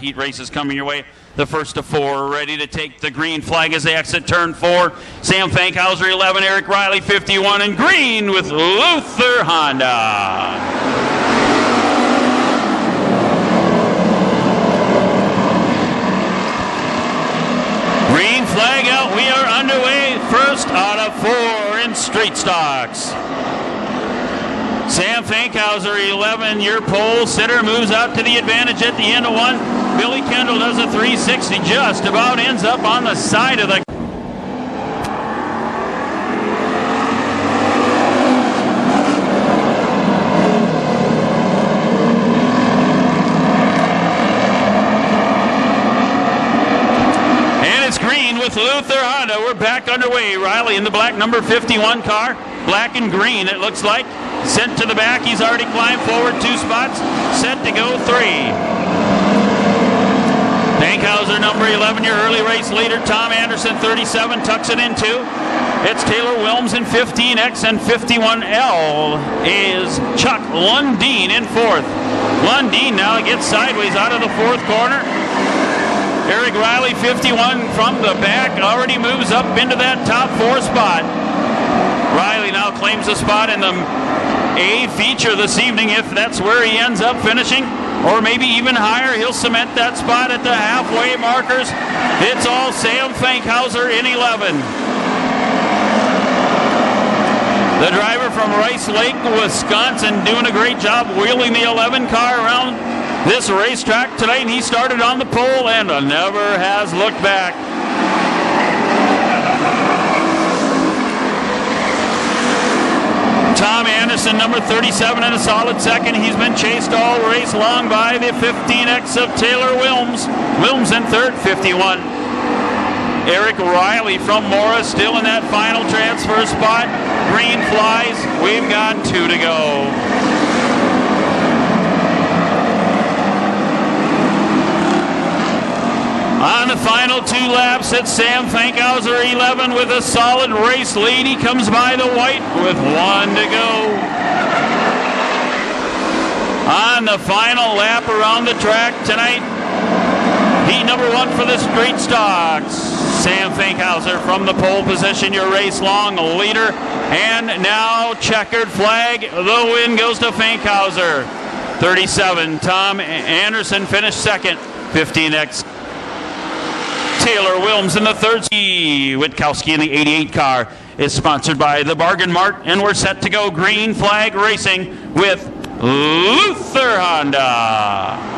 heat races coming your way. The first of four ready to take the green flag as they exit turn 4. Sam Fankhauser 11, Eric Riley 51, and green with Luther Honda. Green flag out. We are underway. First out of 4 in street stocks. Sam Fankhauser 11, your pole sitter, moves out to the advantage at the end of 1. Billy Kendall does a 360, just about ends up on the side of the... And it's green with Luther Honda. We're back underway. Riley in the black number 51 car. Black and green, it looks like. Sent to the back. He's already climbed forward 2 spots. Set to go 3. Fankhauser, number 11, your early race leader. Tom Anderson, 37, tucks it in 2. It's Taylor Wilms in 15X, and 51L is Chuck Lundeen in 4th. Lundeen now gets sideways out of the 4th corner. Eric Riley, 51, from the back, already moves up into that top 4 spot. Riley now claims a spot in the A feature this evening, if that's where he ends up finishing. Or maybe even higher. He'll cement that spot at the halfway markers. It's all Sam Fankhauser in 11. The driver from Rice Lake, Wisconsin, doing a great job wheeling the 11 car around this racetrack tonight. He started on the pole and never has looked back. Tom Anderson, number 37, in a solid second. He's been chased all race long by the 15X of Taylor Wilms. Wilms in 3rd, 51. Eric Riley from Morris still in that final transfer spot. Green flies. We've got 2 to go. On the final 2 laps, it's Sam Fankhauser 11 with a solid race lead. He comes by the white with 1 to go. On the final lap around the track tonight, heat number 1 for the street stocks. Sam Fankhauser from the pole position, your race long leader. And now checkered flag. The win goes to Fankhauser. 37, Tom Anderson finished 2nd. 15X. Taylor Wilms in the 3rd. Witkowski in the 88 car is sponsored by the Bargain Mart, and we're set to go green flag racing with Luther Honda.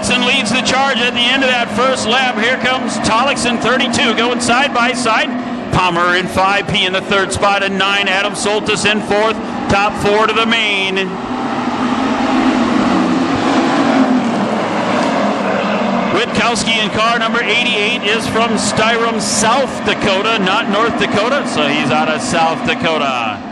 Leads the charge at the end of that first lap. Here comes Tollickson, 32, going side by side. Palmer in 5P in the 3rd spot, and 9. Adam Soltis in 4th. Top 4 to the main. Witkowski in car number 88 is from Styrum, South Dakota, not North Dakota, so he's out of South Dakota.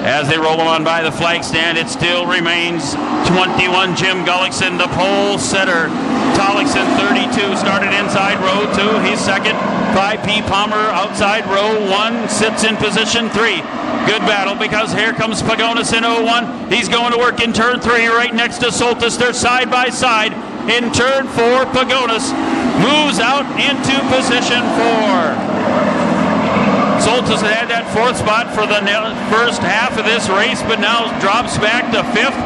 As they roll on by the flag stand, it still remains 21, Jim Gullickson, the pole setter. Tollickson, 32, started inside row 2. He's 2nd. 5P Palmer outside row 1, sits in position 3. Good battle, because here comes Pagonis in 01. He's going to work in turn 3 right next to Soltis. They're side by side. In turn 4, Pagonis moves out into position 4. Soltis had that 4th spot for the first half of this race, but now drops back to 5th.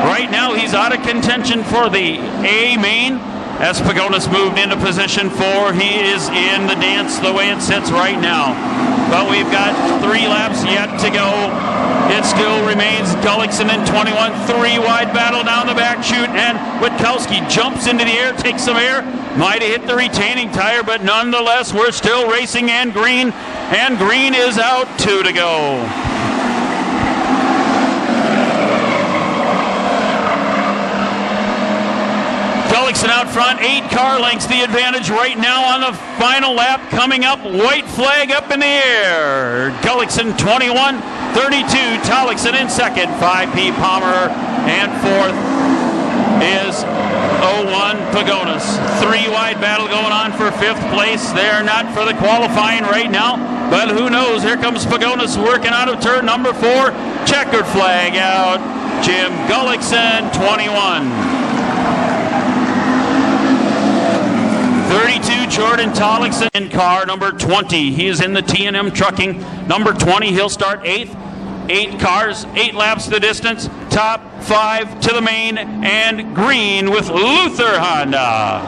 Right now he's out of contention for the A main. As Pagonis moved into position 4, he is in the dance the way it sits right now. But we've got 3 laps yet to go. It still remains Gullickson in 21, 3-wide battle down the back chute, and Witkowski jumps into the air, takes some air, might have hit the retaining tire, but nonetheless we're still racing, and green is out. 2 to go. Gullickson out front, 18 car lengths the advantage right now on the final lap. Coming up, white flag up in the air. Gullickson 21, 32. Tollickson in second. 5P Palmer, and fourth is 01 Pagonis. 3-wide battle going on for fifth place. They're not for the qualifying right now, but who knows? Here comes Pagonis working out of turn number 4. Checkered flag out. Jim Gullickson 21. 32, Jordan Tollickson in car number 20. He is in the T&M Trucking. Number 20, he'll start 8th. 8 cars, 8 laps the distance. Top 5 to the main, and green with Luther Honda.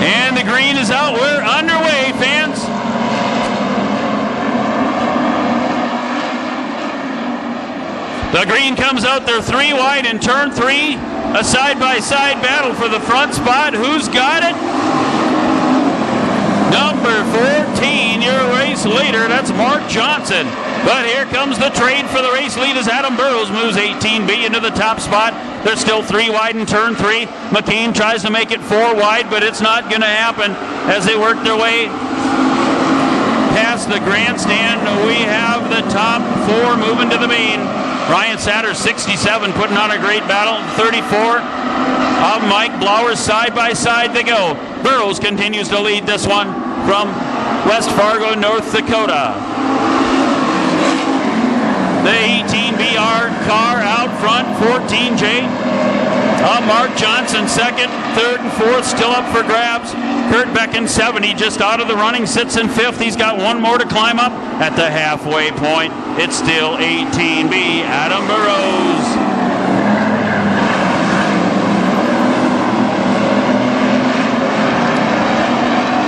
And the green is out. We're underway, fans. The green comes out. They're 3 wide in turn 3. A side-by-side battle for the front spot. Who's got it? Number 14, your race leader. That's Mark Johnson. But here comes the trade for the race lead as Adam Burrows moves 18B into the top spot. They're still 3 wide in turn 3. McCain tries to make it 4 wide, but it's not going to happen as they work their way past the grandstand. We have the top 4 moving to the main. Ryan Satter, 67, putting on a great battle. 34 of Mike Blowers, side by side they go. Burrows continues to lead this one from West Fargo, North Dakota. The 18BR car out front, 14J. Mark Johnson second, third and fourth still up for grabs. Kurt Becken 70 just out of the running, sits in fifth. He's got one more to climb up at the halfway point. It's still 18B, Adam Burrows.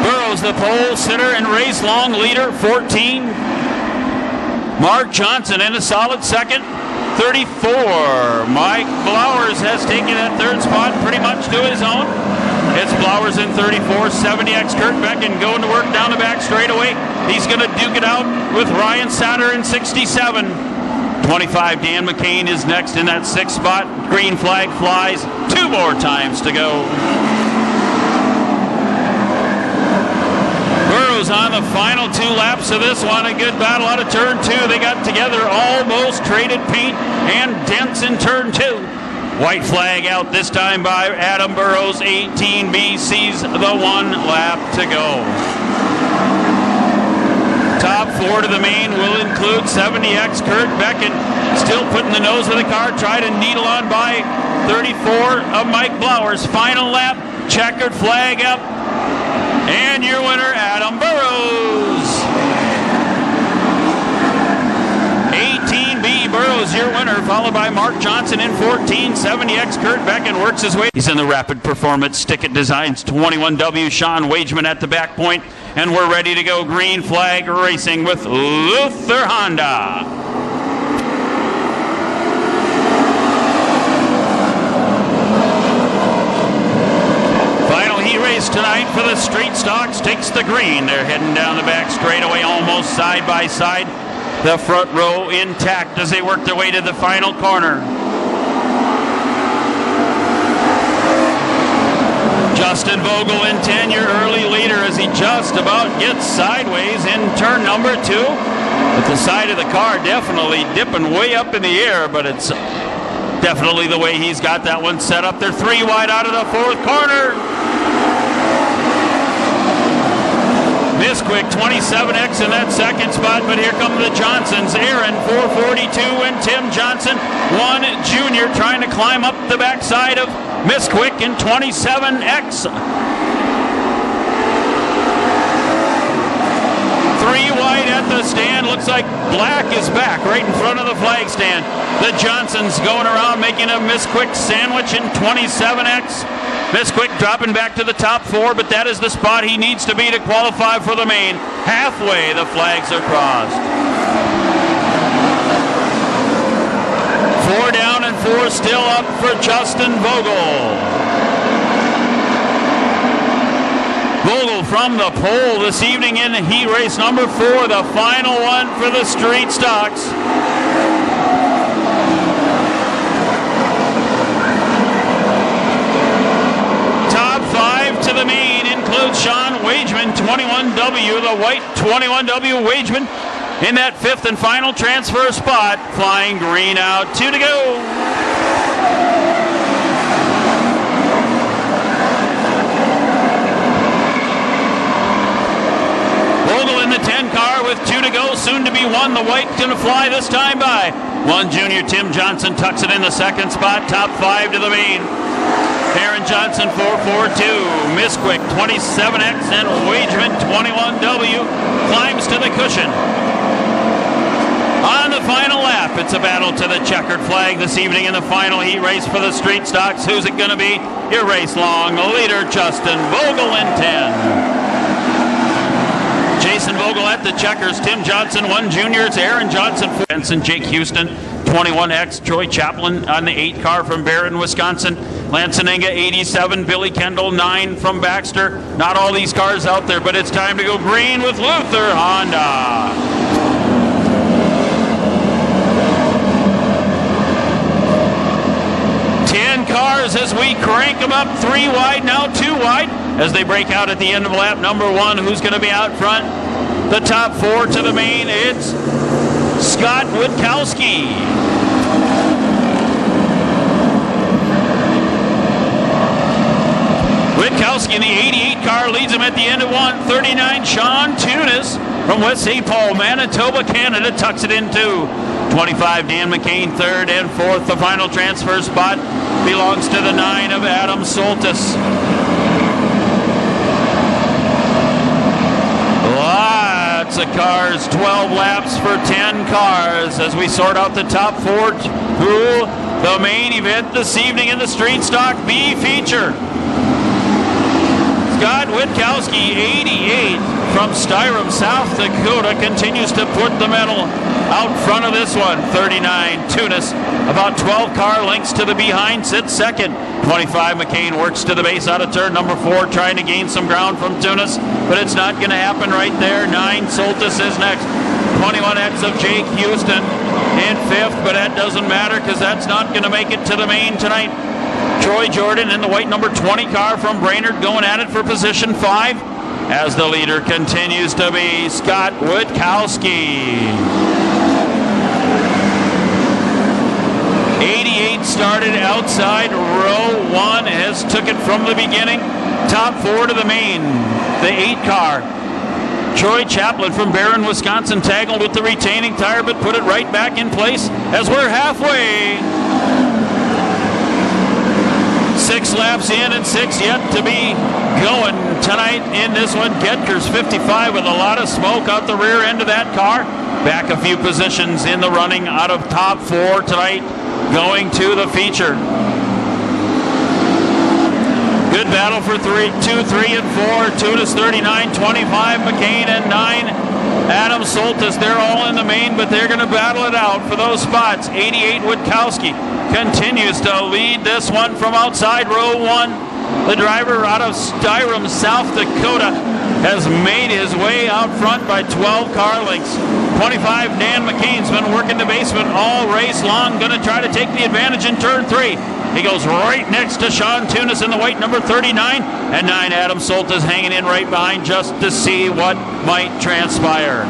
Burrows the pole sitter and race long leader, 14. Mark Johnson in a solid second. 34. Mike Blowers has taken that third spot pretty much to his own. It's Blowers in 34. 70X Kurt Becken going to work down the back straightaway. He's going to duke it out with Ryan Satter in 67. 25. Dan McCain is next in that 6th spot. Green flag flies. 2 more times to go. Burrows on the final 2 laps of this one. A good battle out of turn 2. They got together, almost traded paint and dents in turn 2. White flag out this time by Adam Burrows. 18B sees the 1 lap to go. Top 4 to the main will include 70X Kurt Becken, still putting the nose of the car, try to needle on by 34 of Mike Blowers. Final lap, checkered flag up. And your winner, Adam Burrows. 18B Burrows, your winner, followed by Mark Johnson in 14. 70X Kurt Becken works his way. He's in the Rapid Performance Sticket Designs 21W. Sean Wageman at the back point. And we're ready to go. Green flag racing with Luther Honda. Tonight for the street stocks takes the green. They're heading down the back straightaway, almost side by side. The front row intact as they work their way to the final corner. Justin Vogel in 10, your early leader, as he just about gets sideways in turn number 2. But the side of the car definitely dipping way up in the air, but it's definitely the way he's got that one set up. They're 3 wide out of the 4th corner. Misquick 27X in that 2nd spot, but here come the Johnsons. Aaron 442 and Tim Johnson, 1 junior, trying to climb up the backside of Misquick in 27X. 3 wide at the stand. Looks like Black is back right in front of the flag stand. The Johnsons going around making a Misquick sandwich in 27X. Misquick dropping back to the top 4, but that is the spot he needs to be to qualify for the main. Halfway, the flags are crossed. 4 down and 4 still up for Justin Vogel. Vogel from the pole this evening in heat race number 4, the final one for the street stocks. includes Sean Wageman, 21W, the white 21W Wageman in that fifth and final transfer spot. Flying green out, 2 to go. Vogel in the 10 car with 2 to go, soon to be 1. The white going to fly this time by 1 junior. Tim Johnson tucks it in the second spot, top 5 to the main. Aaron Johnson 442, Misquick 27X, and Wageman 21W climbs to the cushion. On the final lap, it's a battle to the checkered flag this evening in the final heat race for the street stocks. Who's it going to be? Your race long leader, Justin Vogel in 10. Jason Vogel at the checkers, Tim Johnson 1 juniors, Aaron Johnson 4, Benson, Jake Houston 21X, Troy Chaplin on the 8 car from Barron, Wisconsin, Lansenenga 87, Billy Kendall 9 from Baxter. Not all these cars out there, but it's time to go green with Luther Honda. 10 cars as we crank them up 3 wide, now 2 wide as they break out at the end of lap number 1. Who's going to be out front? The top 4 to the main. It's Scott Witkowski. Witkowski in the 88 car leads him at the end of 139. Sean Tunis from West St. Paul, Manitoba, Canada, tucks it in 2. 25, Dan McCain 3rd and 4th. The final transfer spot belongs to the 9 of Adam Soltis. Lots of cars, 12 laps for 10 cars as we sort out the top 4 to the main event this evening in the Street Stock B feature. Scott Witkowski, 88 from Styrum, South Dakota, continues to put the medal out front of this one. 39, Tunis, about 12 car lengths to the behind, sits second. 25, McCain works to the base out of turn number 4, trying to gain some ground from Tunis, but it's not going to happen right there. 9, Soltis is next. 21X of Jake Houston in 5th, but that doesn't matter because that's not going to make it to the main tonight. Troy Jordan in the white number 20 car from Brainerd going at it for position 5 as the leader continues to be Scott Witkowski. 88 started outside row 1, has took it from the beginning. Top 4 to the main, the 8 car. Troy Chaplin from Barron, Wisconsin, tangled with the retaining tire but put it right back in place as we're halfway. 6 laps in and 6 yet to be going tonight in this one. Getkers 55 with a lot of smoke out the rear end of that car. Back a few positions in the running out of top 4 tonight going to the feature. Good battle for 2, 3, and 4. Tunis 39, 25, McCain, and 9. Adam Soltis, they're all in the main, but they're going to battle it out for those spots. 88, Witkowski continues to lead this one from outside row 1. The driver out of Styrum, South Dakota, has made his way out front by 12 car lengths. 25, Dan McCain's been working the basement all race long, going to try to take the advantage in turn 3. He goes right next to Sean Tunis in the white number 39, and 9, Adam Soltis hanging in right behind just to see what might transpire.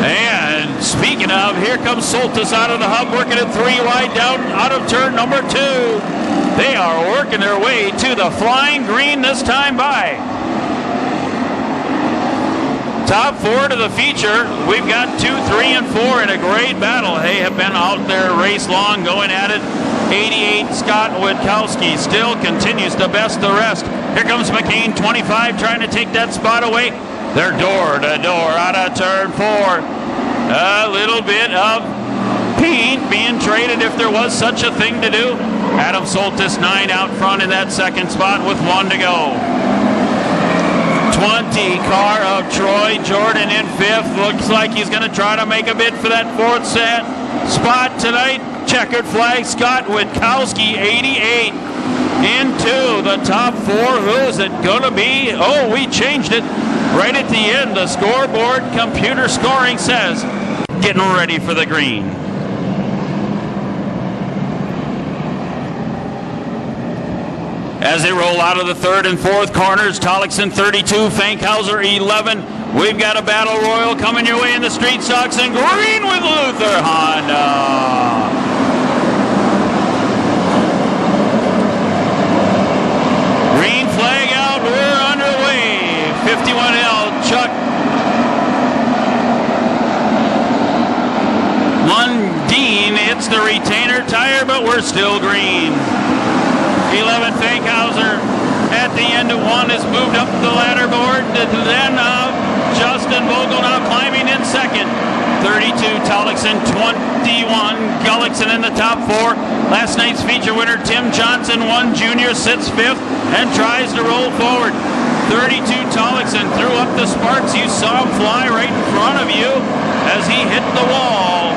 And speaking of, here comes Soltis out of the hub, working it 3 wide down out of turn number 2. They are working their way to the flying green this time by. Top 4 to the feature. We've got 2, 3, and 4 in a great battle. They have been out there race long going at it. 88, Scott Witkowski still continues to best the rest. Here comes McCain, 25, trying to take that spot away. They're door to door out of turn 4. A little bit of paint being traded if there was such a thing to do. Adam Soltis 9 out front in that second spot with 1 to go. 20 car of Troy Jordan in 5th. Looks like he's going to try to make a bid for that 4th spot tonight. Checkered flag, Scott Witkowski, 88. Into the top 4. Who's it going to be? Oh, we changed it right at the end. The scoreboard computer scoring says, getting ready for the green. As they roll out of the third and fourth corners, Tollickson 32, Fankhauser 11. We've got a battle royal coming your way in the street stocks in green with Luther Honda. Green flag out, we're underway. 51L, Chuck Mundine hits the retainer tire, but we're still green. 11 Fankhauser at the end of one has moved up the ladder board. Then Justin Vogel now climbing in second. 32 Tollickson, 21 Gullickson in the top four. Last night's feature winner Tim Johnson, 1 junior, sits fifth and tries to roll forward. 32 Tollickson threw up the sparks. You saw him fly right in front of you as he hit the wall.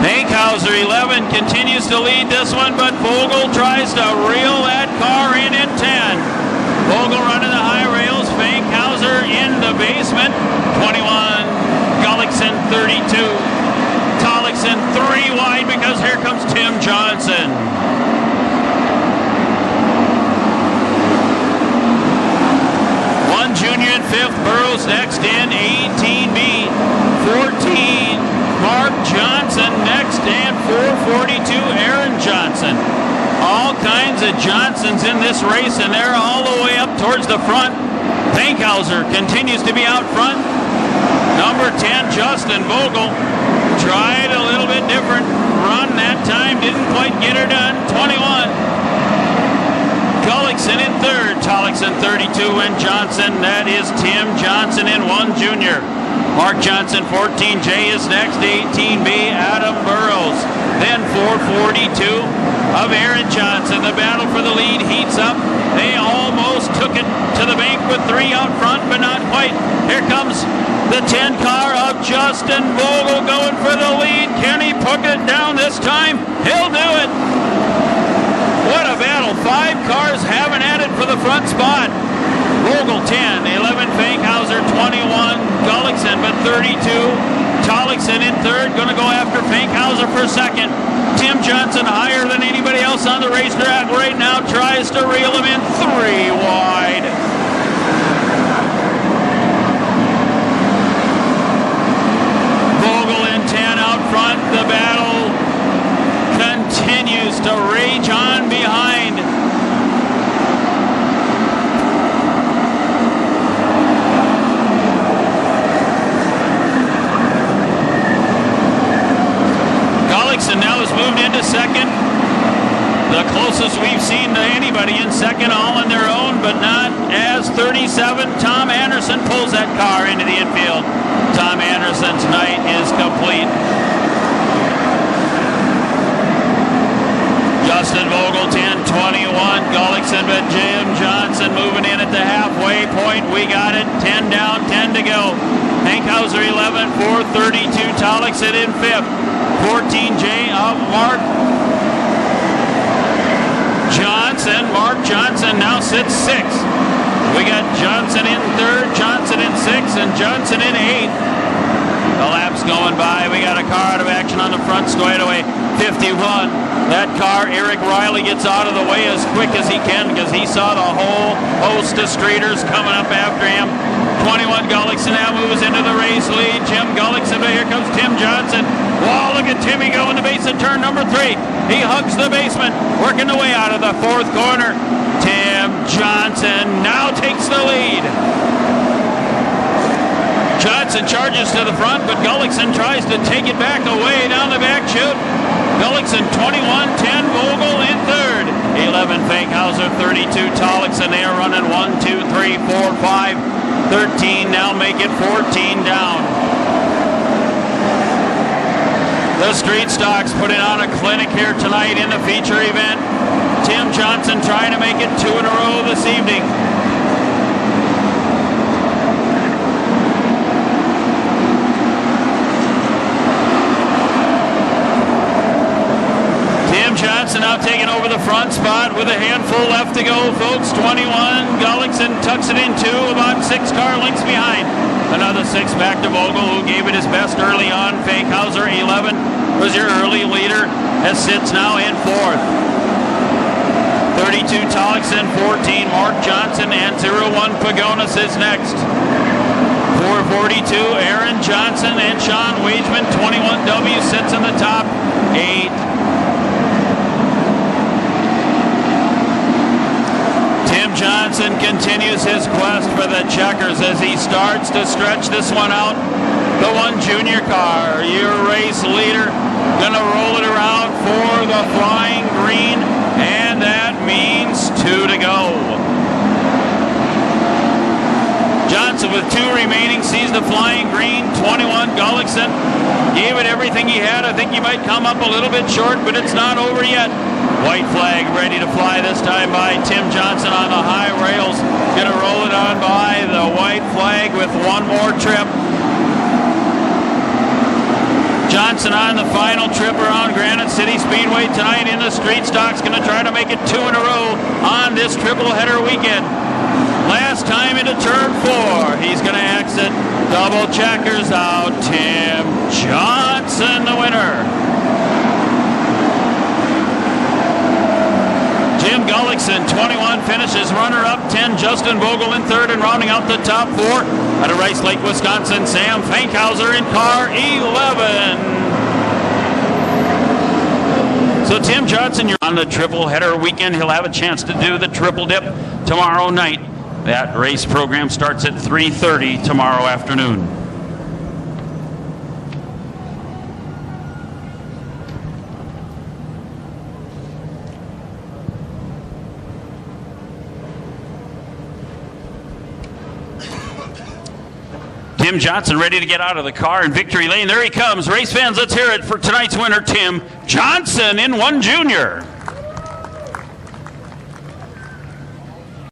Fankhauser 11 continues to lead this one, but Vogel tries to reel that car in at 10. Vogel running the high rails, Fankhauser in the basement. 21, Gullickson 32. Tollickson 3 wide because here comes Tim Johnson. One junior in fifth, Burrows next in 18B. 14. Mark Johnson next, and 442 Aaron Johnson. All kinds of Johnsons in this race, and they're all the way up towards the front. Fankhauser continues to be out front. Number 10, Justin Vogel, tried a little bit different run that time, didn't quite get her done. 21. Gullickson in third, Tollickson 32, and Johnson, that is Tim Johnson in 1 junior. Mark Johnson, 14J is next, 18B, Adam Burrows. Then 442 of Aaron Johnson. The battle for the lead heats up. They almost took it to the bank with 3 out front, but not quite. Here comes the 10 car of Justin Vogel going for the lead. Can he put it down this time? He'll do it. What a battle. 5 cars having at it for the front spot. Vogel 10, 11 Fankhauser, 21 Gullickson, but 32 Tollickson in third, going to go after Fankhauser for second. Tim Johnson higher than anybody else on the racetrack right now, tries to reel him in 3 wide. Vogel in 10 out front. The battle continues to rage on behind. Gullickson now has moved into second. The closest we've seen to anybody in second, all on their own, but not as 37. Tom Anderson pulls that car into the infield. Tom Anderson's night is complete. Justin Vogel 10-21, Gullickson, but Jim Johnson moving in at the halfway point. We got it, 10 down, 10 to go. Fankhauser 11, 432, Tollickson in fifth. 14J of Mark Johnson. Mark Johnson now sits sixth. We got Johnson in third, Johnson in sixth, and Johnson in eighth. The lap's going by. We got a car out of action on the front straightaway. 51. That car, Eric Riley, gets out of the way as quick as he can because he saw the whole host of streeters coming up after him. 21 Gullickson now moves into the race lead. Jim Gullickson, but here comes Tim Johnson. Wow, look at Timmy going to base at turn number 3. He hugs the basement, working the way out of the fourth corner. Tim Johnson now takes the lead. Johnson charges to the front, but Gullickson tries to take it back away down the back chute. Gullickson 21-10, Vogel in third. 11 Fankhauser, 32 Tollickson. They are running 1, 2, 3, 4, 5. 13 now make it 14 down. The Street Stocks putting on a clinic here tonight in the feature event. Tim Johnson trying to make it 2 in a row this evening. Tim Johnson now taking over the front spot with a handful left to go, folks. 21, Gullickson tucks it in 2, about 6 car lengths behind. Another 6 back to Vogel, who gave it his best early on. Fankhauser, 11, was your early leader, as sits now in 4th. 32 Tollekson, 14 Mark Johnson, and 01 Pagonis is next. 442 Aaron Johnson and Sean Wageman. 21W sits in the top 8. Tim Johnson continues his quest for the checkers as he starts to stretch this one out. The 1 junior car, your race leader, gonna roll it around for the flying green, and that means 2 to go. Johnson with 2 remaining sees the flying green. 21 Gullickson gave it everything he had. I think he might come up a little bit short, but it's not over yet. White flag ready to fly this time by Tim Johnson on the high rails. Gonna roll it on by the white flag with 1 more trip. Johnson on the final trip around Granite City Speedway tonight in the street stocks. Going to try to make it 2 in a row on this triple header weekend. Last time into turn 4. He's going to exit. Double checkers out. Tim Johnson, the winner. Jim Gullickson, 21, finishes runner-up. 10, Justin Vogel in 3rd, and rounding out the top 4 out of Rice Lake, Wisconsin, Sam Fankhauser in car 11. So Tim Johnson, you're on the triple header weekend. He'll have a chance to do the triple dip tomorrow night. That race program starts at 3:30 tomorrow afternoon. Tim Johnson ready to get out of the car in victory lane. There he comes. Race fans, let's hear it for tonight's winner, Tim Johnson in 1 junior.